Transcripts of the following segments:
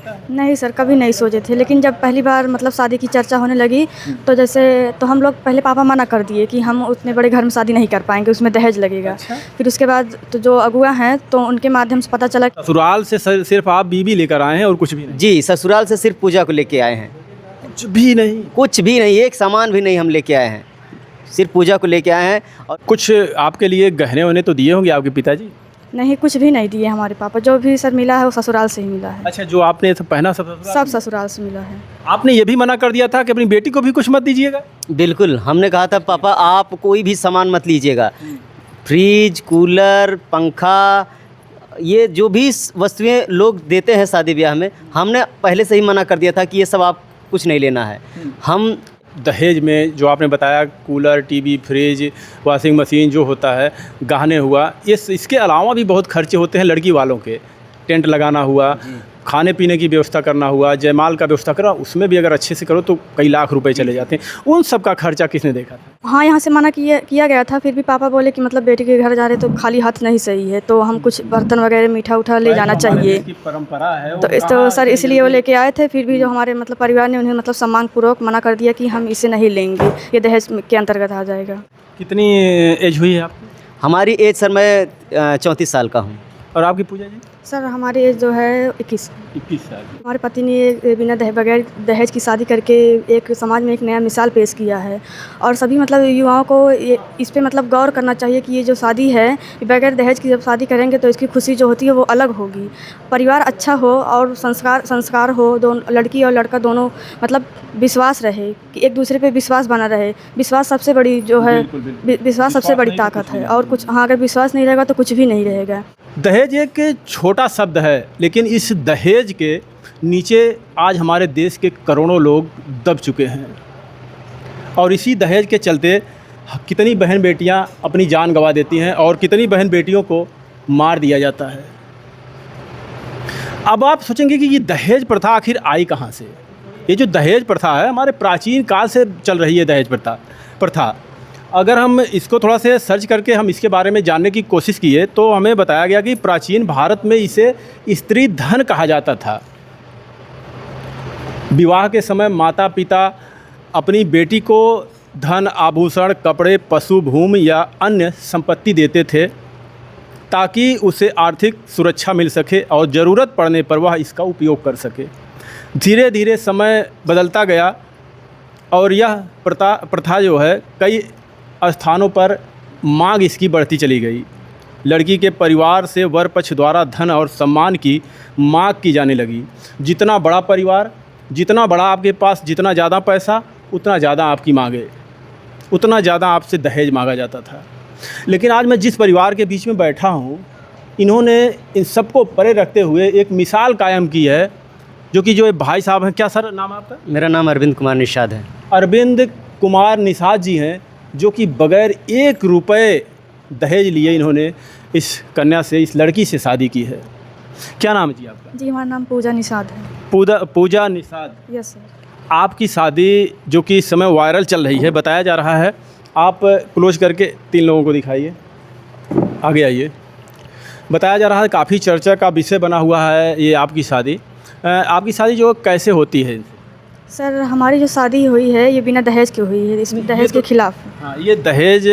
लगता है? नहीं सर, कभी नहीं सोचे थे, लेकिन जब पहली बार मतलब शादी की चर्चा होने लगी तो जैसे तो हम लोग पहले पापा मना कर दिए कि हम उतने बड़े घर में शादी नहीं कर पाएंगे, उसमें दहेज लगेगा। अच्छा। फिर उसके बाद तो जो अगुआ हैं तो उनके माध्यम से पता चला। ससुराल से सिर्फ आप बीवी लेकर आए हैं और कुछ भी नहीं? जी, ससुराल से सिर्फ पूजा को लेके आए हैं। कुछ भी नहीं? कुछ भी नहीं, एक सामान भी नहीं हम लेके आए हैं, सिर्फ पूजा को लेके आए हैं। और कुछ आपके लिए गहने वहने तो दिए होंगे आपके पिताजी? नहीं, कुछ भी नहीं दिए हमारे पापा। जो भी सर मिला है वो ससुराल से ही मिला है। अच्छा, जो आपने सब पहना सब ससुराल सब में? ससुराल से मिला है। आपने ये भी मना कर दिया था कि अपनी बेटी को भी कुछ मत दीजिएगा? बिल्कुल, हमने कहा था पापा आप कोई भी सामान मत लीजिएगा, फ्रिज, कूलर, पंखा, ये जो भी वस्तुएं लोग देते हैं शादी ब्याह में, हमने पहले से ही मना कर दिया था कि ये सब आप कुछ नहीं लेना है। हम दहेज में जो आपने बताया cooler, TV, fridge, washing machine जो होता है, गहने हुआ, इसके अलावा भी बहुत खर्चे होते हैं लड़की वालों के। टेंट लगाना हुआ, खाने पीने की व्यवस्था करना हुआ, जयमाल का व्यवस्था करा, उसमें भी अगर अच्छे से करो तो कई लाख रुपए चले जाते हैं। उन सब का खर्चा किसने देखा था? हाँ, यहाँ से मना किया गया था, फिर भी पापा बोले कि मतलब बेटी के घर जा रहे तो खाली हाथ नहीं सही है, तो हम कुछ बर्तन वगैरह मीठा उठा ले जाना चाहिए। परंपरा है तो सर इसलिए वो लेके आए थे। फिर भी जो हमारे मतलब परिवार ने उन्हें मतलब सम्मानपूर्वक मना कर दिया कि हम इसे नहीं लेंगे, ये दहेज के अंतर्गत आ जाएगा। कितनी एज हुई है आपकी? हमारी एज सर मैं 34 साल का हूँ। और आपकी पूजा जी? सर हमारी एज जो है 21 साल। हमारे पति ने बिना बगैर दहेज की शादी करके एक समाज में एक नया मिसाल पेश किया है। और सभी मतलब युवाओं को इस पे मतलब गौर करना चाहिए कि ये जो शादी है बगैर दहेज की जब शादी करेंगे तो इसकी खुशी जो होती है वो अलग होगी। परिवार अच्छा हो और संस्कार हो, दोनों लड़की और लड़का दोनों मतलब विश्वास रहे कि एक दूसरे पे विश्वास बना रहे। विश्वास सबसे बड़ी जो है, विश्वास सबसे बड़ी ताकत है। और कुछ हाँ, अगर विश्वास नहीं रहेगा तो कुछ भी नहीं रहेगा। दहेज एक छोटा शब्द है, लेकिन इस दहेज के नीचे आज हमारे देश के करोड़ों लोग दब चुके हैं। और इसी दहेज के चलते कितनी बहन बेटियां अपनी जान गंवा देती हैं और कितनी बहन बेटियों को मार दिया जाता है। अब आप सोचेंगे कि ये दहेज प्रथा आखिर आई कहाँ से? ये जो दहेज प्रथा है हमारे प्राचीन काल से चल रही है। दहेज प्रथा अगर हम इसको थोड़ा से सर्च करके हम इसके बारे में जानने की कोशिश किए तो हमें बताया गया कि प्राचीन भारत में इसे स्त्री धन कहा जाता था। विवाह के समय माता पिता अपनी बेटी को धन, आभूषण, कपड़े, पशु, भूमि या अन्य संपत्ति देते थे ताकि उसे आर्थिक सुरक्षा मिल सके और ज़रूरत पड़ने पर वह इसका उपयोग कर सके। धीरे धीरे समय बदलता गया और यह प्रथा जो है कई स्थानों पर मांग इसकी बढ़ती चली गई। लड़की के परिवार से वर पक्ष द्वारा धन और सम्मान की मांग की जाने लगी। जितना बड़ा परिवार, जितना बड़ा आपके पास, जितना ज़्यादा पैसा, उतना ज़्यादा आपकी मांगे, उतना ज़्यादा आपसे दहेज मांगा जाता था। लेकिन आज मैं जिस परिवार के बीच में बैठा हूँ, इन्होंने इन सबको परे रखते हुए एक मिसाल कायम की है, जो भाई साहब हैं। क्या सर नाम आपका? मेरा नाम अरविंद कुमार निषाद है। अरविंद कुमार निषाद जी हैं, जो कि बगैर 1 रुपये दहेज लिए इन्होंने इस कन्या से, इस लड़की से शादी की है। क्या नाम है जी आपका? जी, हमारा नाम पूजा निषाद है। पूजा निषाद। Yes sir. आपकी शादी जो कि इस समय वायरल चल रही है, बताया जा रहा है, आप क्लोज करके 3 लोगों को दिखाइए, आगे आइए। बताया जा रहा है काफ़ी चर्चा का विषय बना हुआ है ये आपकी शादी। आपकी शादी जो कैसे होती है? सर हमारी जो शादी हुई है ये बिना दहेज की हुई है, इसमें दहेज के खिलाफ। हाँ, ये दहेज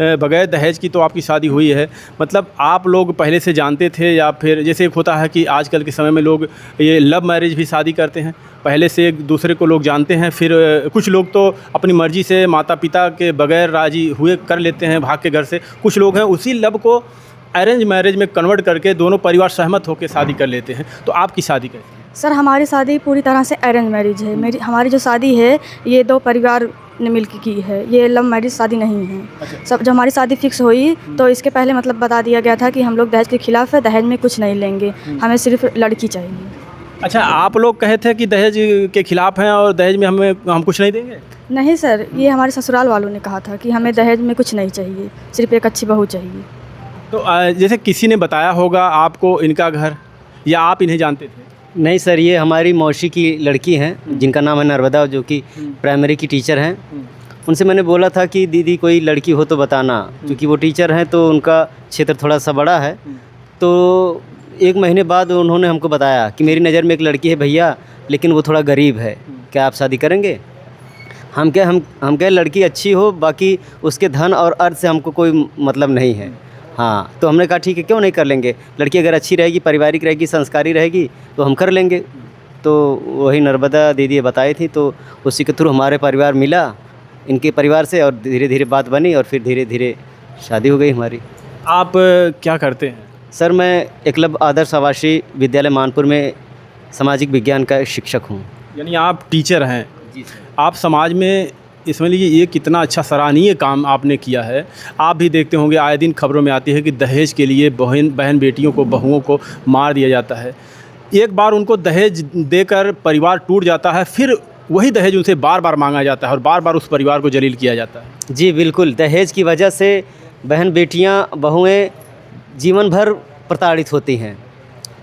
बगैर दहेज की तो आपकी शादी हुई है। मतलब आप लोग पहले से जानते थे या फिर जैसे एक होता है कि आजकल के समय में लोग ये लव मैरिज भी शादी करते हैं, पहले से एक दूसरे को लोग जानते हैं, फिर कुछ लोग तो अपनी मर्ज़ी से माता पिता के बगैर राजी हुए कर लेते हैं भाग के घर से। कुछ लोग हैं उसी लव को अरेंज मैरिज में कन्वर्ट करके दोनों परिवार सहमत होकर शादी कर लेते हैं। तो आपकी शादी कैसी? सर हमारी शादी पूरी तरह से अरेंज मैरिज है। हमारी जो शादी है ये 2 परिवार ने मिलकर की है, ये लव मैरिज शादी नहीं है। अच्छा। सब जब हमारी शादी फिक्स हुई तो इसके पहले मतलब बता दिया गया था कि हम लोग दहेज के खिलाफ है, दहेज में कुछ नहीं लेंगे, हमें सिर्फ लड़की चाहिए। अच्छा, आप लोग कहे थे कि दहेज के खिलाफ हैं और दहेज में हम कुछ नहीं देंगे? नहीं सर, ये हमारे ससुराल वालों ने कहा था कि हमें दहेज में कुछ नहीं चाहिए, सिर्फ एक अच्छी बहू चाहिए। तो जैसे किसी ने बताया होगा आपको इनका घर, या आप इन्हें जानते थे? नहीं सर, ये हमारी मौसी की लड़की हैं जिनका नाम है नर्मदा, जो कि प्राइमरी की टीचर हैं। उनसे मैंने बोला था कि दीदी कोई लड़की हो तो बताना, क्योंकि वो टीचर हैं तो उनका क्षेत्र थोड़ा सा बड़ा है। तो 1 महीने बाद उन्होंने हमको बताया कि मेरी नज़र में एक लड़की है भैया, लेकिन वो थोड़ा गरीब है, क्या आप शादी करेंगे? हम कहे लड़की अच्छी हो, बाकी उसके धन और अर्थ से हमको कोई मतलब नहीं है। हाँ, तो हमने कहा ठीक है, क्यों नहीं कर लेंगे, लड़की अगर अच्छी रहेगी, पारिवारिक रहेगी, संस्कारी रहेगी तो हम कर लेंगे। तो वही नर्मदा दीदी बताई थी, तो उसी के थ्रू हमारे परिवार मिला इनके परिवार से, और धीरे धीरे बात बनी और फिर धीरे धीरे शादी हो गई हमारी। आप क्या करते हैं? सर, मैं एकलव्य आदर्श आवासीय विद्यालय मानपुर में सामाजिक विज्ञान का शिक्षक हूँ। यानी आप टीचर हैं। जी सर। आप समाज में इसमें लीजिए ये कितना अच्छा सराहनीय काम आपने किया है। आप भी देखते होंगे आए दिन खबरों में आती है कि दहेज के लिए बहन बेटियों को, बहुओं को मार दिया जाता है। एक बार उनको दहेज देकर परिवार टूट जाता है, फिर वही दहेज उनसे बार बार मांगा जाता है और बार बार उस परिवार को जलील किया जाता है। जी बिल्कुल, दहेज की वजह से बहन बेटियाँ, बहुएँ जीवन भर प्रताड़ित होती हैं।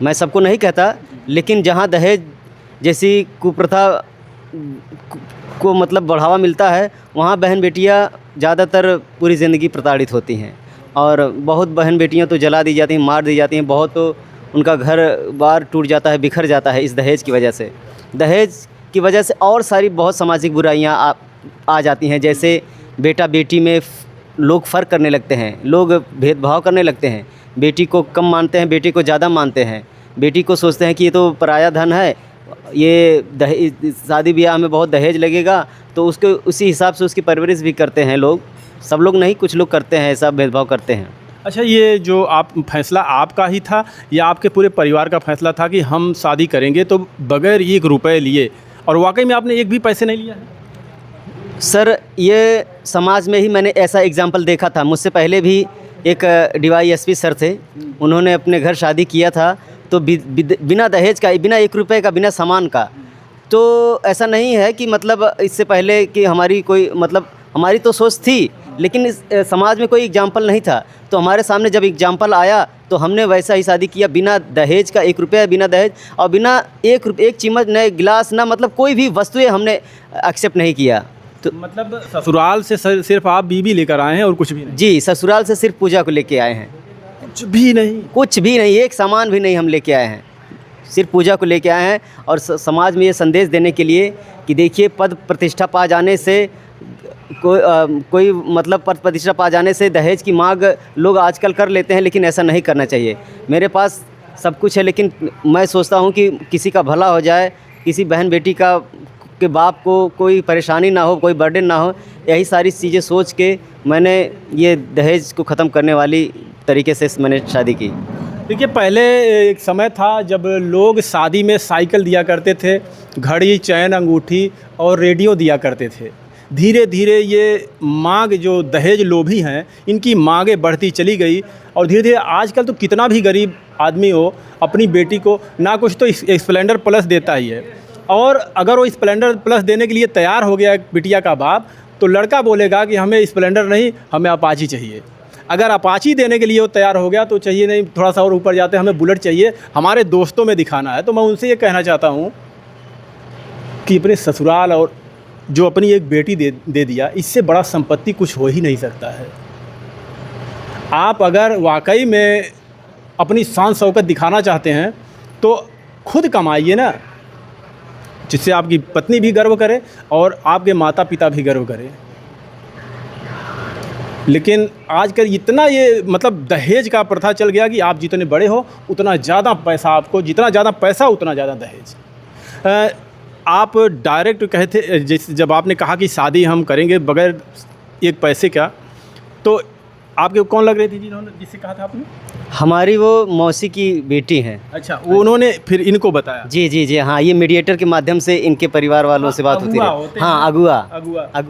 मैं सबको नहीं कहता, लेकिन जहाँ दहेज जैसी कुप्रथा को मतलब बढ़ावा मिलता है, वहाँ बहन बेटियाँ ज़्यादातर पूरी ज़िंदगी प्रताड़ित होती हैं। और बहुत बहन बेटियाँ तो जला दी जाती हैं, मार दी जाती हैं, बहुत तो उनका घर बार टूट जाता है, बिखर जाता है इस दहेज की वजह से। दहेज की वजह से और सारी बहुत सामाजिक बुराइयाँ आ जाती हैं, जैसे बेटा बेटी में लोग फ़र्क करने लगते हैं, लोग भेदभाव करने लगते हैं, बेटी को कम मानते हैं, बेटी को ज़्यादा मानते हैं, बेटी को सोचते हैं कि ये तो पराया धन है, ये दहेज, शादी ब्याह में बहुत दहेज लगेगा, तो उसके उसी हिसाब से उसकी परवरिश भी करते हैं लोग। सब लोग नहीं, कुछ लोग करते हैं, ऐसा भेदभाव करते हैं। अच्छा, ये जो आप फैसला आपका ही था या आपके पूरे परिवार का फैसला था कि हम शादी करेंगे तो बगैर 1 रुपये लिए, और वाकई में आपने एक भी पैसे नहीं लिया है? सर, ये समाज में ही मैंने ऐसा एग्जाम्पल देखा था। मुझसे पहले भी एक DYSP सर थे, उन्होंने अपने घर शादी किया था, तो बिना दहेज का, बिना 1 रुपये का, बिना सामान का। तो ऐसा नहीं है कि मतलब इससे पहले कि हमारी कोई मतलब, हमारी तो सोच थी, लेकिन इस समाज में कोई एग्जाम्पल नहीं था। तो हमारे सामने जब एग्जाम्पल आया तो हमने वैसा ही शादी किया, बिना दहेज का, 1 रुपया बिना दहेज, और बिना 1 चम्मच न गिलास, ना मतलब कोई भी वस्तुएं हमने एक्सेप्ट नहीं किया। तो मतलब ससुराल से सिर्फ आप बीवी लेकर आए हैं और कुछ भी नहीं? जी, ससुराल से सिर्फ पूजा को लेके आए हैं। कुछ भी नहीं? कुछ भी नहीं, एक सामान भी नहीं हम लेके आए हैं, सिर्फ पूजा को लेके आए हैं। और समाज में ये संदेश देने के लिए कि देखिए, पद प्रतिष्ठा पा जाने से कोई मतलब पद प्रतिष्ठा पा जाने से दहेज की मांग लोग आजकल कर लेते हैं, लेकिन ऐसा नहीं करना चाहिए। मेरे पास सब कुछ है, लेकिन मैं सोचता हूँ कि किसी का भला हो जाए, किसी बहन बेटी के बाप को कोई परेशानी ना हो, कोई बर्डन ना हो। यही सारी चीज़ें सोच के मैंने ये दहेज को ख़त्म करने वाली तरीके से मैंने शादी की। देखिए, पहले एक समय था जब लोग शादी में साइकिल दिया करते थे, घड़ी, चैन, अंगूठी और रेडियो दिया करते थे। धीरे धीरे ये मांग, जो दहेज लोभी हैं, इनकी मांगें बढ़ती चली गई, और धीरे धीरे आजकल तो कितना भी गरीब आदमी हो, अपनी बेटी को ना कुछ तो स्प्लेंडर प्लस देता ही है। और अगर वो स्प्लेंडर प्लस देने के लिए तैयार हो गया बिटिया का बाप, तो लड़का बोलेगा कि हमें स्प्लेंडर नहीं, हमें अपाची चाहिए। अगर अपाची देने के लिए वो तैयार हो गया तो चाहिए नहीं, थोड़ा सा और ऊपर जाते हमें बुलेट चाहिए, हमारे दोस्तों में दिखाना है। तो मैं उनसे ये कहना चाहता हूँ कि अपने ससुराल और जो अपनी एक बेटी दे दिया, इससे बड़ा संपत्ति कुछ हो ही नहीं सकता है। आप अगर वाकई में अपनी शान शौकत दिखाना चाहते हैं तो खुद कमाइए ना, जिससे आपकी पत्नी भी गर्व करे और आपके माता पिता भी गर्व करें। लेकिन आजकल इतना ये मतलब दहेज का प्रथा चल गया कि आप जितने बड़े हो उतना ज़्यादा पैसा आपको, जितना ज़्यादा पैसा उतना ज़्यादा दहेज। आप डायरेक्ट कहते, जैसे जब आपने कहा कि शादी हम करेंगे बगैर 1 पैसे का, तो आपके कौन लग रही थी जिन्होंने, जिससे कहा था आपने? हमारी वो मौसी की बेटी हैं। अच्छा, वो उन्होंने फिर इनको बताया? जी जी जी, हाँ, ये मीडिएटर के माध्यम से इनके परिवार वालों से बात होती है। हाँ, अगुआ।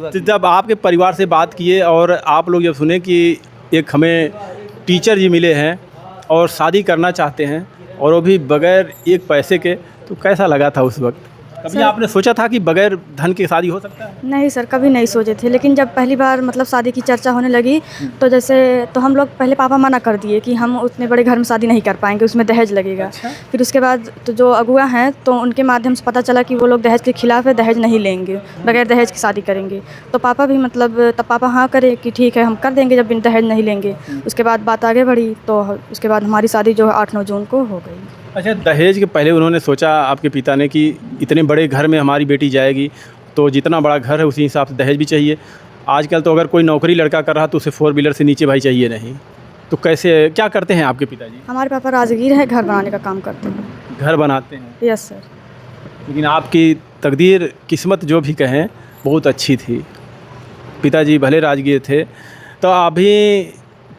तो जब आपके परिवार से बात किए और आप लोग जब सुने कि एक हमें टीचर जी मिले हैं और शादी करना चाहते हैं और वो भी बगैर 1 पैसे के, तो कैसा लगा था उस वक्त? कभी आपने सोचा था कि बगैर धन के शादी हो सकता है? नहीं सर, कभी नहीं सोचे थे, लेकिन जब पहली बार मतलब शादी की चर्चा होने लगी तो हम लोग पहले पापा मना कर दिए कि हम उतने बड़े घर में शादी नहीं कर पाएंगे, उसमें दहेज लगेगा। अच्छा। फिर उसके बाद तो जो अगुआ हैं तो उनके माध्यम से पता चला कि वो लोग दहेज के खिलाफ़ है, दहेज नहीं लेंगे, बगैर दहेज की शादी करेंगे। तो पापा भी मतलब तब पापा हाँ करे कि ठीक है हम कर देंगे जब बिन दहेज नहीं लेंगे। उसके बाद बात आगे बढ़ी तो उसके बाद हमारी शादी जो है 8-9 जून को हो गई। अच्छा, दहेज के पहले उन्होंने सोचा आपके पिता ने कि इतने बड़े घर में हमारी बेटी जाएगी तो जितना बड़ा घर है उसी हिसाब से दहेज भी चाहिए। आजकल तो अगर कोई नौकरी लड़का कर रहा तो उसे 4 व्हीलर से नीचे भाई चाहिए नहीं। तो कैसे क्या करते हैं आपके पिताजी? हमारे पापा राजगीर है, घर बनाने का काम करते हैं। घर बनाते हैं। Yes sir. लेकिन आपकी तकदीर किस्मत जो भी कहें बहुत अच्छी थी। पिताजी भले राजगीर थे। तो अभी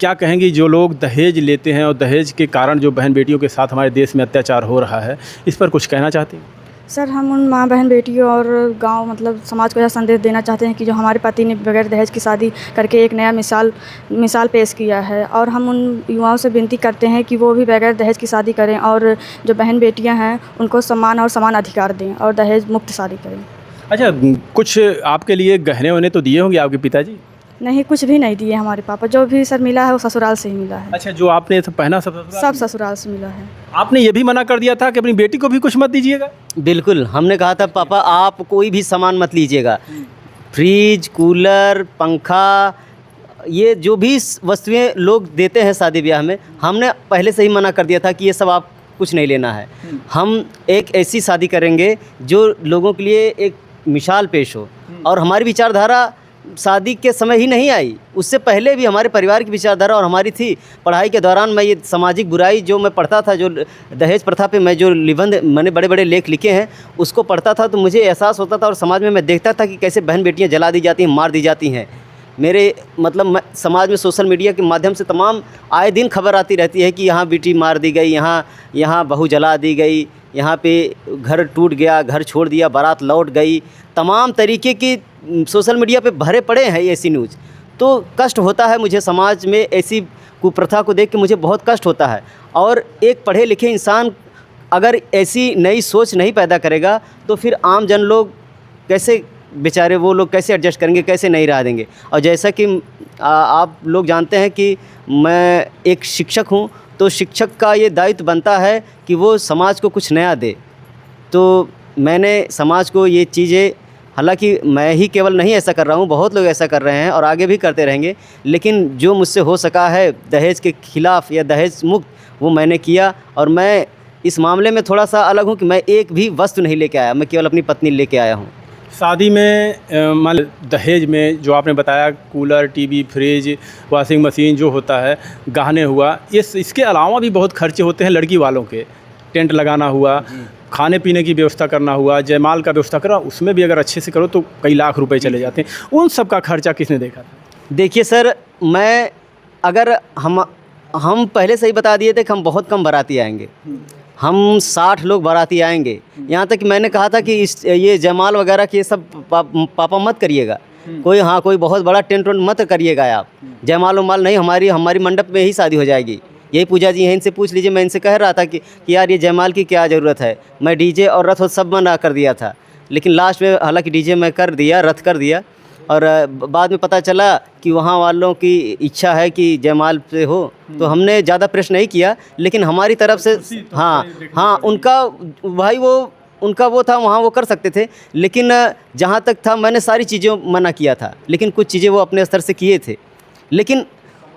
क्या कहेंगी जो लोग दहेज लेते हैं और दहेज के कारण जो बहन बेटियों के साथ हमारे देश में अत्याचार हो रहा है, इस पर कुछ कहना चाहती हैं? सर हम उन माँ बहन बेटियों और गांव मतलब समाज को यह संदेश देना चाहते हैं कि जो हमारे पति ने बगैर दहेज की शादी करके एक नया मिसाल पेश किया है, और हम उन युवाओं से विनती करते हैं कि वो भी बगैर दहेज की शादी करें और जो बहन बेटियां हैं उनको सम्मान और समान अधिकार दें और दहेज मुक्त शादी करें। अच्छा, कुछ आपके लिए गहने वहने तो दिए होंगे आपके पिताजी? नहीं, कुछ भी नहीं दिए हमारे पापा। जो भी सर मिला है वो ससुराल से ही मिला है। अच्छा, जो आपने सब पहना सब ससुराल से मिला है। आपने ये भी मना कर दिया था कि अपनी बेटी को भी कुछ मत दीजिएगा? बिल्कुल, हमने कहा था पापा आप कोई भी सामान मत लीजिएगा। फ्रिज, कूलर, पंखा, ये जो भी वस्तुएं लोग देते हैं शादी ब्याह में, हमने पहले से ही मना कर दिया था कि ये सब आप कुछ नहीं लेना है। हम एक ऐसी शादी करेंगे जो लोगों के लिए एक मिसाल पेश हो। और हमारी विचारधारा शादी के समय ही नहीं आई, उससे पहले भी हमारे परिवार की विचारधारा और हमारी थी। पढ़ाई के दौरान मैं ये सामाजिक बुराई जो मैं पढ़ता था, जो दहेज प्रथा पे मैं जो निबंध मैंने बड़े बड़े लेख लिखे हैं उसको पढ़ता था, तो मुझे एहसास होता था और समाज में मैं देखता था कि कैसे बहन बेटियां जला दी जाती हैं, मार दी जाती हैं। मेरे मतलब मैं समाज में सोशल मीडिया के माध्यम से तमाम आए दिन खबर आती रहती है कि यहाँ बेटी मार दी गई, यहाँ बहू जला दी गई, यहाँ पे घर टूट गया, घर छोड़ दिया, बारात लौट गई। तमाम तरीके की सोशल मीडिया पे भरे पड़े हैं ऐसी न्यूज़। तो कष्ट होता है मुझे, समाज में ऐसी कुप्रथा को देख के मुझे बहुत कष्ट होता है। और एक पढ़े लिखे इंसान अगर ऐसी नई सोच नहीं पैदा करेगा तो फिर आम जन लोग कैसे, बेचारे वो लोग कैसे एडजस्ट करेंगे, कैसे नहीं रह देंगे। और जैसा कि आप लोग जानते हैं कि मैं एक शिक्षक हूँ, तो शिक्षक का ये दायित्व बनता है कि वो समाज को कुछ नया दे। तो मैंने समाज को ये चीज़ें, हालांकि मैं ही केवल नहीं ऐसा कर रहा हूँ, बहुत लोग ऐसा कर रहे हैं और आगे भी करते रहेंगे, लेकिन जो मुझसे हो सका है दहेज के खिलाफ़ या दहेज मुक्त वो मैंने किया। और मैं इस मामले में थोड़ा सा अलग हूँ कि मैं एक भी वस्तु नहीं लेके आया, मैं केवल अपनी पत्नी लेके आया हूँ। शादी में मान दहेज में जो आपने बताया cooler, TV, fridge, washing machine जो होता है, गहने हुआ, इसके अलावा भी बहुत खर्चे होते हैं लड़की वालों के। टेंट लगाना हुआ, खाने पीने की व्यवस्था करना हुआ, जयमाल का व्यवस्था करा, उसमें भी अगर अच्छे से करो तो कई लाख रुपए चले जाते हैं। उन सब का खर्चा किसने देखा था? देखिए सर, मैं अगर हम पहले से ही बता दिए थे कि हम बहुत कम बाराती आएंगे, हम 60 लोग बाराती आएंगे। यहाँ तक कि मैंने कहा था कि ये जयमाल वगैरह के सब पापा मत करिएगा, कोई बहुत बड़ा टेंट वेंट मत करिएगा आप, जयमाल उमाल नहीं, हमारी मंडप में ही शादी हो जाएगी। यही पूजा जी हैं, इनसे पूछ लीजिए। मैं इनसे कह रहा था कि यार ये जयमाल की क्या ज़रूरत है, मैं डीजे और रथ सब मना कर दिया था, लेकिन लास्ट में हालांकि डीजे मैं कर दिया, रथ कर दिया। और बाद में पता चला कि वहाँ वालों की इच्छा है कि जयमाल पे हो, तो हमने ज़्यादा प्रेस नहीं किया। लेकिन हमारी तरफ से हाँ उनका भाई उनका वो था, वहाँ वो कर सकते थे। लेकिन जहाँ तक था मैंने सारी चीज़ें मना किया था, लेकिन कुछ चीज़ें वो अपने स्तर से किए थे, लेकिन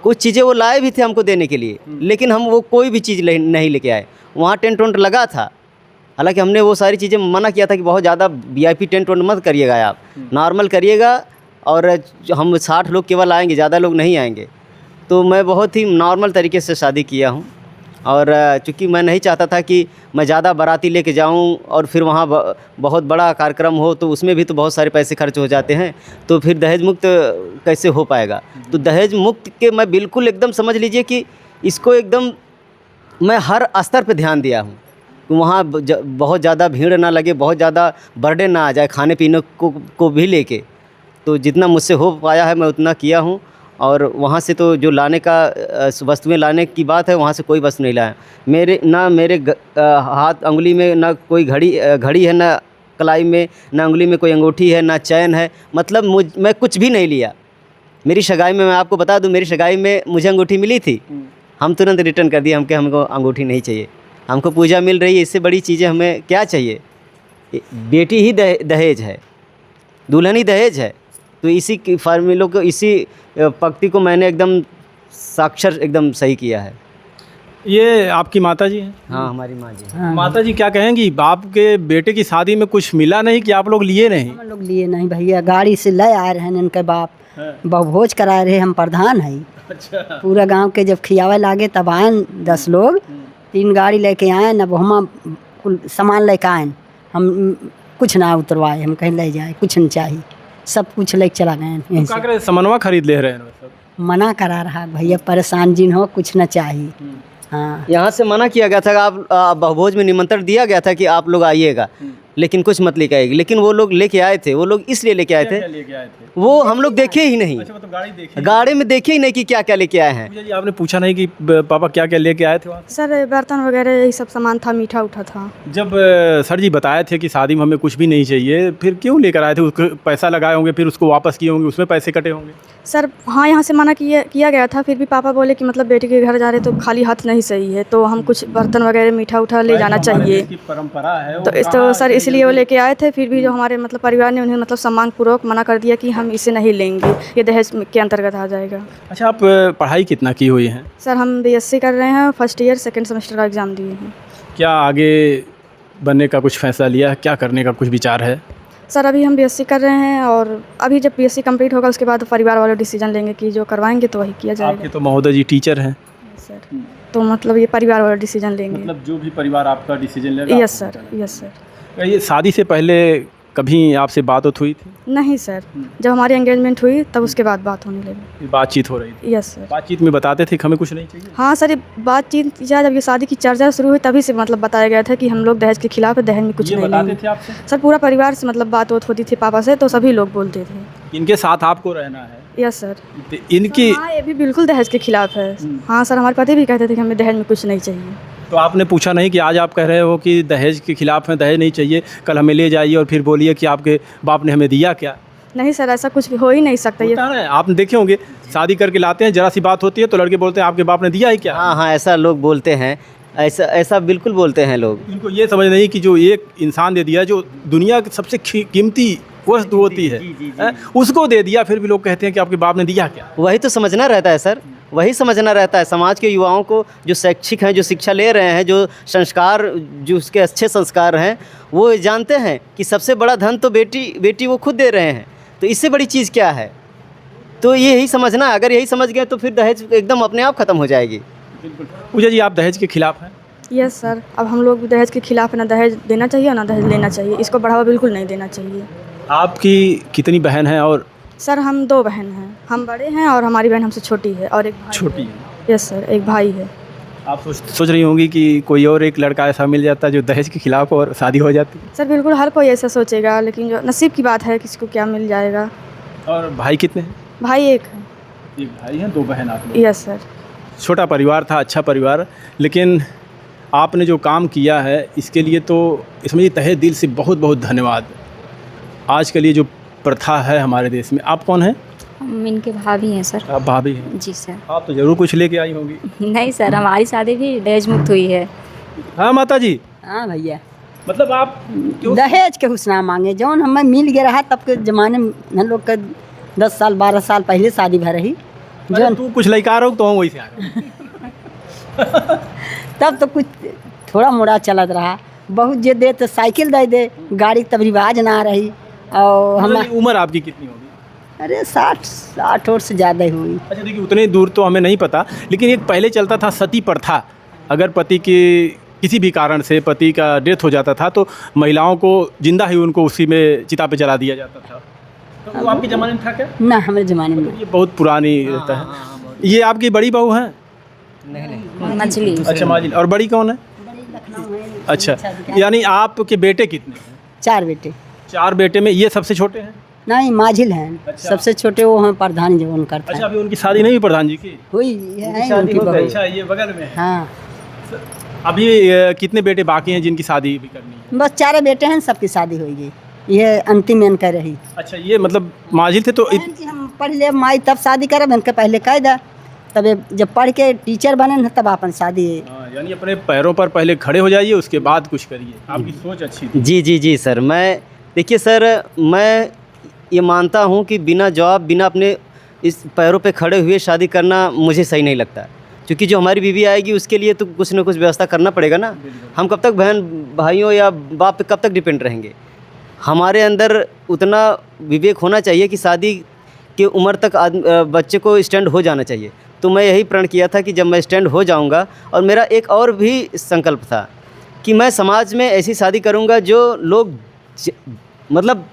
कुछ चीज़ें वो लाए भी थे हमको देने के लिए, लेकिन हम वो कोई भी चीज़ नहीं लेके आए। वहाँ टेंट वेंट लगा था, हालांकि हमने वो सारी चीज़ें मना किया था कि बहुत ज़्यादा वीआईपी टेंट वेंट मत करिएगा आप, नॉर्मल करिएगा। और हम 60 लोग केवल आएंगे, ज़्यादा लोग नहीं आएंगे। तो मैं बहुत ही नॉर्मल तरीके से शादी किया हूँ। और चूँकि मैं नहीं चाहता था कि मैं ज़्यादा बाराती लेके जाऊँ और फिर वहाँ बहुत बड़ा कार्यक्रम हो, तो उसमें भी तो बहुत सारे पैसे खर्च हो जाते हैं, तो फिर दहेज मुक्त कैसे हो पाएगा। तो दहेज मुक्त के मैं बिल्कुल एकदम समझ लीजिए कि इसको एकदम मैं हर स्तर पे ध्यान दिया हूँ। वहाँ बहुत ज़्यादा भीड़ ना लगे, बहुत ज़्यादा बर्डन ना आ जाए खाने पीने को भी लेके। तो जितना मुझसे हो पाया है मैं उतना किया हूँ। और वहाँ से तो जो लाने का वस्तुएं लाने की बात है, वहाँ से कोई वस्तु नहीं लाया। मेरे हाथ अंगुली में ना कोई घड़ी है, ना कलाई में, ना उंगली में कोई अंगूठी है, ना चैन है, मतलब मैं कुछ भी नहीं लिया। मेरी सगाई में, मैं आपको बता दूं, मेरी सगाई में मुझे अंगूठी मिली थी, हम तुरंत रिटर्न कर दिए, हमको अंगूठी नहीं चाहिए, हमको पूजा मिल रही है, इससे बड़ी चीज़ें हमें क्या चाहिए। बेटी ही दहेज है, दुल्हन ही दहेज है। तो इसी की फार्मूलों को, इसी पंक्ति को मैंने एकदम साक्षर एकदम सही किया है। ये आपकी माता जी हैं? हाँ, हमारी माँ जी। हाँ, माता जी क्या कहेंगी, बाप के बेटे की शादी में कुछ मिला नहीं कि आप लोग लिए नहीं? हम लोग लिए नहीं भैया, गाड़ी से ले आ रहे हैं इनके बाप, बहुभोज करा रहे, हम प्रधान है। अच्छा। पूरा गांव के जब खियावे लागे तब आए 10 लोग, 3 गाड़ी लेके आए, न बहुमा कुल सामान लेके आए, हम कुछ ना उतरवाए, हम कहीं ले जाए, कुछ नहीं चाहिए, सब कुछ लेके चला गए यहीं क्या से। करे, सामानवा खरीद ले रहे हैं सब? मना करा रहा भैया, परेशान जिन हो, कुछ ना चाहिए। हाँ, यहाँ से मना किया गया था कि आप बहुभोज में निमंत्रण दिया गया था कि आप लोग आइएगा, लेकिन कुछ मत लेके आएगी। लेकिन वो लोग लेके आए थे, वो लोग इसलिए लेके आए थे, क्या लेके आए थे? वो हम लोग देखे ही नहीं, अच्छा, मतलब गाड़ी देखी? गाड़ी में देखे ही नहीं कि क्या क्या लेके आए हैं। पूजा जी, आपने पूछा नहीं कि पापा क्या क्या लेके आए थे वहाँ से? सर बर्तन वगैरह यही सब सामान था, मीठा उठा था। जब सर जी बताए थे कि शादी में हमें कुछ भी नहीं चाहिए, फिर क्यों लेकर आए थे? उसको पैसा लगाए होंगे, फिर उसको वापस किए होंगे, उसमें पैसे कटे होंगे। सर हाँ, यहाँ से मना किया गया था, फिर भी पापा बोले कि मतलब बेटे के घर जा रहे तो खाली हाथ नहीं सही है, तो हम कुछ बर्तन वगैरह मीठा उठा ले जाना हमारे चाहिए। देश की परंपरा है, तो सर इसलिए वो लेके आए थे। फिर भी जो हमारे मतलब परिवार ने उन्हें मतलब सम्मानपूर्वक मना कर दिया कि हम इसे नहीं लेंगे, ये दहेज के अंतर्गत आ जाएगा। अच्छा, आप पढ़ाई कितना की हुई हैं? सर हम BSc कर रहे हैं, फर्स्ट ईयर 2nd सेमेस्टर का एग्ज़ाम दिए हैं। क्या आगे बनने का कुछ फैसला लिया है? क्या करने का कुछ विचार है? सर अभी हम BSc कर रहे हैं, और अभी जब BSc कंप्लीट होगा उसके बाद परिवार वाले डिसीजन लेंगे कि जो करवाएंगे तो वही किया आपके जाएगा। तो महोदय जी टीचर हैं। सर तो मतलब ये परिवार वाले डिसीजन लेंगे। मतलब जो भी परिवार आपका डिसीजन लेगा। Yes sir, yes sir. ये शादी से पहले कभी आपसे बात हुई थी? नहीं सर, जब हमारी एंगेजमेंट हुई तब उसके बाद बात होने लगी। बातचीत हो रही थी? Yes sir. बातचीत में बताते थे कि हमें कुछ नहीं चाहिए? हाँ सर, ये बातचीत या जब ये शादी की चर्चा शुरू हुई तभी से मतलब बताया गया था कि हम लोग दहेज के खिलाफ है, दहेज में कुछ ये नहीं बताते लेंगे। थे आपसे? सर पूरा परिवार से मतलब बात होती थी पापा से, तो सभी लोग बोलते थे। इनके साथ आपको रहना है? Yes sir. तो इनकी हाँ, ये भी बिल्कुल दहेज के खिलाफ है। हाँ सर, हमारे पति भी कहते थे कि हमें दहेज में कुछ नहीं चाहिए। तो आपने पूछा नहीं कि आज आप कह रहे हो कि दहेज के खिलाफ हैं, दहेज नहीं चाहिए, कल हमें ले जाइए और फिर बोलिए कि आपके बाप ने हमें दिया क्या? नहीं सर, ऐसा कुछ भी हो ही नहीं सकता। ये होता है ना, आपने देखे होंगे, शादी करके लाते हैं, जरा सी बात होती है तो लड़के बोलते हैं आपके बाप ने दिया ही क्या? हाँ हाँ, ऐसा लोग बोलते हैं, ऐसा बिल्कुल बोलते हैं लोग। इनको ये समझ नहीं कि जो एक इंसान दे दिया, जो दुनिया की सबसे कीमती वस्तु होती है, उसको दे दिया, फिर भी लोग कहते हैं कि आपके बाप ने दिया क्या? वही तो समझना रहता है सर, वही समझना रहता है। समाज के युवाओं को, जो शैक्षिक हैं, जो शिक्षा ले रहे हैं, जो संस्कार, जो उसके अच्छे संस्कार हैं, वो जानते हैं कि सबसे बड़ा धन तो बेटी वो खुद दे रहे हैं, तो इससे बड़ी चीज़ क्या है। तो यही समझना, अगर यही समझ गए तो फिर दहेज एकदम अपने आप ख़त्म हो जाएगी। बिल्कुल। पूजा जी, आप दहेज के खिलाफ हैं? यस सर, अब हम लोग दहेज के खिलाफ है। ना दहेज देना चाहिए ना दहेज लेना चाहिए, इसको बढ़ावा बिल्कुल नहीं देना चाहिए। आपकी कितनी बहन है? और सर हम 2 बहन हैं, हम बड़े हैं और हमारी बहन हमसे छोटी है, और एक भाई छोटी है। है? यस सर, एक भाई है। आप सोच रही होंगी कि कोई और एक लड़का ऐसा मिल जाता जो दहेज के खिलाफ और शादी हो जाती? सर बिल्कुल हर कोई ऐसा सोचेगा, लेकिन जो नसीब की बात है, किसको क्या मिल जाएगा। और भाई कितने हैं? भाई एक है। एक भाई हैं, 2 बहन आप लोग। Yes sir. छोटा परिवार था, अच्छा परिवार, लेकिन आपने जो काम किया है इसके लिए तो इसमें तहे दिल से बहुत बहुत धन्यवाद। आज के लिए जो प्रथा है हमारे देश में, आप कौन हैं? हम इनके भाभी हैं सर। आप भाभी हैं? जी सर। आप तो ज़रूर कुछ लेके आई होंगी। नहीं सर, हमारी शादी भी दहेज मुक्त हुई है। हाँ माता जी, हाँ भैया, मतलब आप क्यों? दहेज के हुस्ना मांगे, जौन हमें मिल गया रहा तब के ज़माने में हम लोग का 10 साल 12 साल पहले शादी भर रही, अरे तू कुछ लड़का रहो तो हम वही से आ रहे हैं। तब तो कुछ थोड़ा मोड़ा चलत रहा। बहुत जे दे तो साइकिल दे, गाड़ी तब रिवाज ना रही। और हम मतलब उम्र आपकी कितनी होगी? अरे 60 और से ज़्यादा ही हुई। अच्छा देखिए, उतने दूर तो हमें नहीं पता, लेकिन एक पहले चलता था सती प्रथा। अगर पति की किसी भी कारण से पति का डेथ हो जाता था तो महिलाओं को जिंदा ही उनको उसी में चिता पे जला दिया जाता था। तो वो आपके ज़माने में था क्या? ना, हमारे ज़माने में ये बहुत पुरानी रहता है। ये आपकी बड़ी बहू हैं? मछली। अच्छा माजिल। और बड़ी कौन है? अच्छा, यानी आपके बेटे कितने हैं? 4 बेटे। 4 बेटे में ये सबसे छोटे हैं? नहीं, माझिल हैं। अच्छा। सबसे छोटे वो हैं प्रधान, जो उनका अच्छा, अभी उनकी शादी नहीं हुई प्रधान जी की? हुई है शादी उनकी हो गई। बहू। अच्छा, ये बगल में है। हाँ, अभी कितने बेटे बाकी हैं जिनकी शादी भी करनी है? बस 4 बेटे हैं, सबकी शादी होगी, ये अंतिम इनका रही। अच्छा, ये मतलब माजिल थे तो बहन जी, हम पढ़ ले माई तब शादी करब, इनके पहले कह दा, तब ये जब पढ़ के टीचर बने न तब अपन शादी। हाँ, यानी अपने पैरों पर पहले खड़े हो जाइए, उसके बाद कुछ करिए। आपकी सोच अच्छी थी। जी जी जी सर, मैं देखिए सर, मैं ये मानता हूँ कि बिना जॉब, बिना अपने इस पैरों पे खड़े हुए शादी करना मुझे सही नहीं लगता, क्योंकि जो हमारी बीवी आएगी उसके लिए तो कुछ ना कुछ व्यवस्था करना पड़ेगा ना। हम कब तक बहन भाइयों या बाप पे कब तक डिपेंड रहेंगे? हमारे अंदर उतना विवेक होना चाहिए कि शादी की उम्र तक बच्चे को स्टैंड हो जाना चाहिए। तो मैं यही प्रण किया था कि जब मैं स्टैंड हो जाऊंगा, और मेरा एक और भी संकल्प था कि मैं समाज में ऐसी शादी करूंगा जो लोग मतलब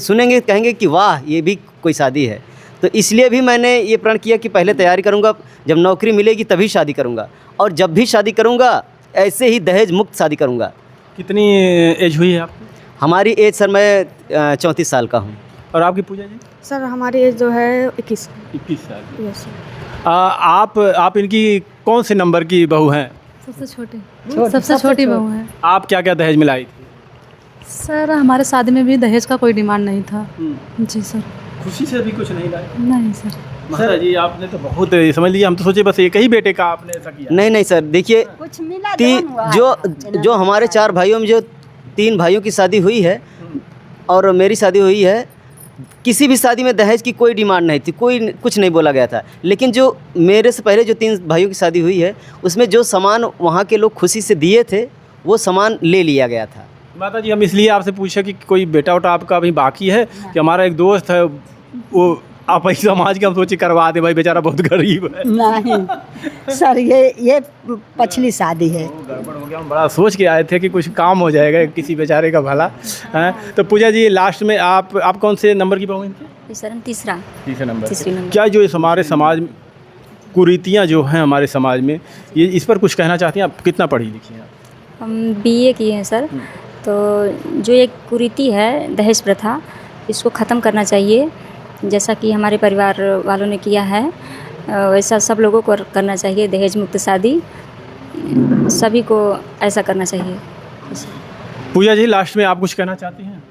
सुनेंगे, कहेंगे कि वाह, ये भी कोई शादी है। तो इसलिए भी मैंने ये प्रण किया कि पहले तैयारी करूंगा, जब नौकरी मिलेगी तभी शादी करूंगा, और जब भी शादी करूंगा ऐसे ही दहेज मुक्त शादी करूंगा। कितनी एज हुई है आपकी? हमारी एज सर, मैं 34 साल का हूँ। और आपकी पूजा जी? सर हमारी एज जो है 21। 21 साल। Yes sir. आप इनकी कौन से नंबर की बहू हैं? सबसे सबसे छोटी बहू है। आप क्या क्या दहेज में लाई थी? सर हमारे शादी में भी दहेज का कोई डिमांड नहीं था। जी सर। खुशी से भी कुछ नहीं लाई? नहीं सर। महाराज जी, आपने तो बहुत समझ लीजिए, हम तो सोचे बस एक ही बेटे का आपने ऐसा किया। नहीं नहीं सर, देखिए कुछ मिला जो हमारे 4 भाइयों में जो 3 भाइयों की शादी हुई है और मेरी शादी हुई है, किसी भी शादी में दहेज की कोई डिमांड नहीं थी, कोई कुछ नहीं बोला गया था। लेकिन जो मेरे से पहले जो 3 भाइयों की शादी हुई है, उसमें जो सामान वहाँ के लोग खुशी से दिए थे, वो सामान ले लिया गया था। माता जी, हम इसलिए आपसे पूछा कि कोई बेटा उटा आपका अभी बाकी है कि हमारा एक दोस्त है, वो आप ऐसे समाज के हम सोचे करवा दे, भाई बेचारा बहुत गरीब है। नहीं सर, ये पछली शादी है। गड़बड़ हो गया, हम बड़ा सोच के आए थे कि कुछ काम हो जाएगा किसी बेचारे का भला है। तो पूजा जी, लास्ट में आप कौन से नंबर की बहू हैं? सर तीसरा। तीसरे नंबर। तीसरी नंबर। क्या जो इस हमारे समाज में कुरीतियाँ जो हैं हमारे समाज में, ये इस पर कुछ कहना चाहती हैं? आप कितना पढ़ी लिखी हैं? हम BA किए हैं सर। तो जो एक कुरीति है दहेज प्रथा, इसको ख़त्म करना चाहिए। जैसा कि हमारे परिवार वालों ने किया है, वैसा सब लोगों को करना चाहिए। दहेज मुक्त शादी सभी को ऐसा करना चाहिए। पूजा जी, लास्ट में आप कुछ कहना चाहती हैं?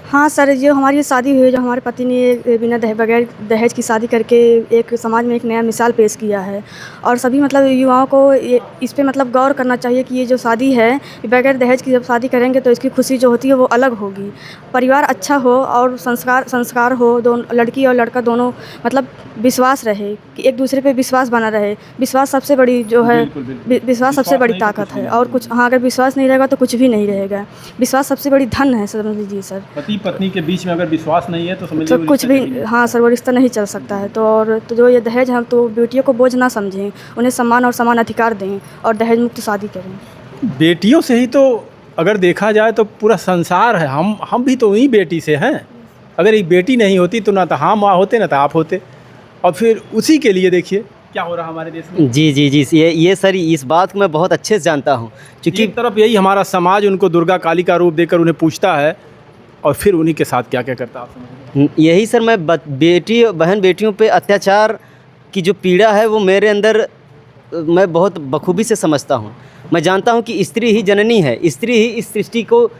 हाँ सर, जो हमारी शादी हुई है, जो हमारे पति ने बिना बगैर दहेज की शादी करके एक समाज में एक नया मिसाल पेश किया है, और सभी मतलब युवाओं को इस पे मतलब गौर करना चाहिए कि ये जो शादी है, बगैर दहेज की जब शादी करेंगे तो इसकी खुशी जो होती है वो अलग होगी। परिवार अच्छा हो और संस्कार हो, दोनों लड़की और लड़का दोनों मतलब विश्वास रहे, कि एक दूसरे पे विश्वास बना रहे। विश्वास सबसे बड़ी जो है, विश्वास सबसे बड़ी ताकत है। और कुछ, हाँ, अगर विश्वास नहीं रहेगा तो कुछ भी नहीं रहेगा। विश्वास सबसे बड़ी धन है, समझ लीजिए सर। पति पत्नी के बीच में अगर विश्वास नहीं है तो समझ तो कुछ भी, हाँ सर, वो रिश्ता नहीं चल सकता है। तो जो ये दहेज है, तो बेटियों को बोझ ना समझें, उन्हें सम्मान और समान अधिकार दें और दहेज मुक्त शादी करें। बेटियों से ही तो अगर देखा जाए तो पूरा संसार है। हम भी तो उन्हीं बेटी से हैं। अगर एक बेटी नहीं होती तो ना तो हम होते ना तो आप होते। और फिर उसी के लिए देखिए क्या हो रहा हमारे देश में। जी जी जी, ये सर, इस बात को मैं बहुत अच्छे से जानता हूँ, क्योंकि एक तरफ यही हमारा समाज उनको दुर्गा काली का रूप देकर उन्हें पूछता है, और फिर उन्हीं के साथ क्या क्या करता है, आप समझ रहे हैं? यही सर, मैं बहन बेटियों पे अत्याचार की जो पीड़ा है वो मेरे अंदर मैं बहुत बखूबी से समझता हूँ। मैं जानता हूँ कि स्त्री ही जननी है, स्त्री ही इस सृष्टि को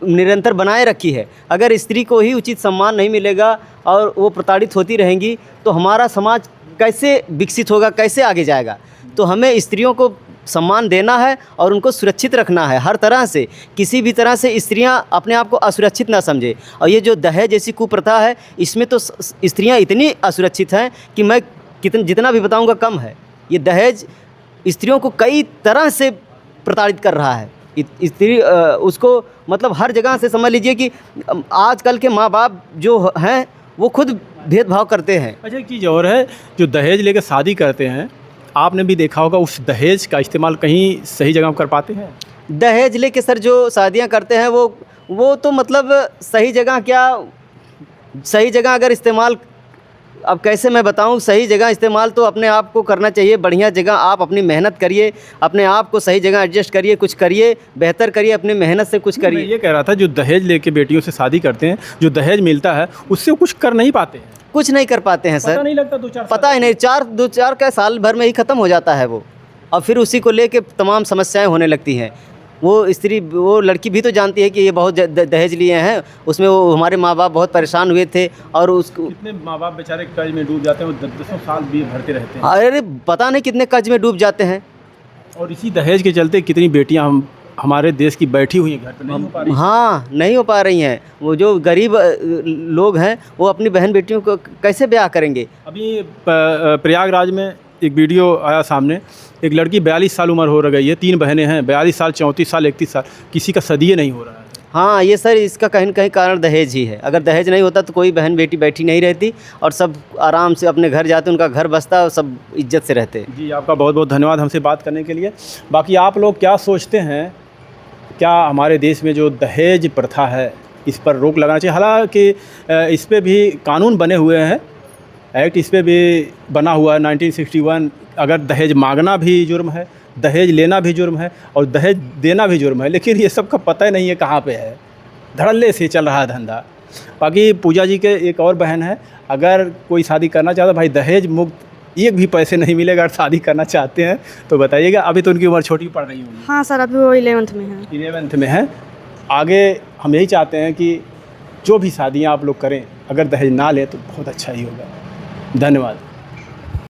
निरंतर बनाए रखी है। अगर स्त्री को ही उचित सम्मान नहीं मिलेगा और वो प्रताड़ित होती रहेंगी तो हमारा समाज कैसे विकसित होगा, कैसे आगे जाएगा? तो हमें स्त्रियों को सम्मान देना है और उनको सुरक्षित रखना है हर तरह से। किसी भी तरह से स्त्रियां अपने आप को असुरक्षित ना समझे। और ये जो दहेज जैसी कुप्रथा है, इसमें तो स्त्रियां इतनी असुरक्षित हैं कि मैं जितना भी बताऊंगा कम है। ये दहेज स्त्रियों को कई तरह से प्रताड़ित कर रहा है। स्त्री उसको मतलब हर जगह से, समझ लीजिए कि आजकल के माँ बाप जो हैं वो खुद भेदभाव करते हैं। अच्छा, एक चीज़ और है, जो दहेज लेकर शादी करते हैं, आपने भी देखा होगा, उस दहेज का इस्तेमाल कहीं सही जगह कर पाते हैं? दहेज लेके सर जो शादियां करते हैं वो तो मतलब सही जगह क्या, सही जगह अगर इस्तेमाल, अब कैसे मैं बताऊं, सही जगह इस्तेमाल तो अपने आप को करना चाहिए। बढ़िया जगह आप अपनी मेहनत करिए, अपने आप को सही जगह एडजस्ट करिए, कुछ करिए, बेहतर करिए, अपनी मेहनत से कुछ करिए। मैं ये कह रहा था, जो दहेज लेके बेटियों से शादी करते हैं, जो दहेज मिलता है उससे वो कुछ कर नहीं पाते हैं। कुछ नहीं कर पाते हैं सर। पता नहीं लगता 2-4 पता ही नहीं, 2-4 का साल भर में ही ख़त्म हो जाता है वो। और फिर उसी को लेके तमाम समस्याएं होने लगती हैं। वो लड़की भी तो जानती है कि ये बहुत दहेज लिए हैं, उसमें वो हमारे माँ बाप बहुत परेशान हुए थे और उसको कितने माँ बाप बेचारे कर्ज में डूब जाते हैं, वो 10 साल भी भरते रहते हैं। अरे पता नहीं कितने कर्ज में डूब जाते हैं। और इसी दहेज के चलते कितनी बेटियां हमारे देश की बैठी हुई हैं घर पे, नहीं हो पा रही। हाँ, नहीं हो पा रही हैं। वो जो गरीब लोग हैं वो अपनी बहन बेटियों को कैसे ब्याह करेंगे। अभी प्रयागराज में एक वीडियो आया सामने, एक लड़की 42 साल उम्र हो गई है, 3 बहनें हैं, 42 साल, 34 साल, 31 साल, किसी का सदिये नहीं हो रहा है। हाँ, ये सर इसका कहीं न कहीं कारण दहेज ही है। अगर दहेज नहीं होता तो कोई बहन बेटी बैठी नहीं रहती और सब आराम से अपने घर जाते, उनका घर बसता और सब इज्जत से रहते। जी, आपका बहुत बहुत धन्यवाद हमसे बात करने के लिए। बाकी आप लोग क्या सोचते हैं, क्या हमारे देश में जो दहेज प्रथा है इस पर रोक लगाना चाहिए? हालांकि इस पे भी कानून बने हुए हैं, एक्ट इस पे भी बना हुआ है 1961। अगर दहेज मांगना भी जुर्म है, दहेज लेना भी जुर्म है और दहेज देना भी जुर्म है, लेकिन ये सब का पता ही नहीं है कहाँ पे है। धड़ल्ले से चल रहा है धंधा। बाकी पूजा जी के एक और बहन है, अगर कोई शादी करना चाहता, भाई दहेज मुक्त एक भी पैसे नहीं मिलेगा। अगर शादी करना चाहते हैं तो बताइएगा। अभी तो उनकी उम्र छोटी पड़ रही होगी। हाँ सर, अभी वो 11th में है। 11th में है। आगे हम यही चाहते हैं कि जो भी शादियाँ आप लोग करें, अगर दहेज ना लें तो बहुत अच्छा ही होगा। धन्यवाद।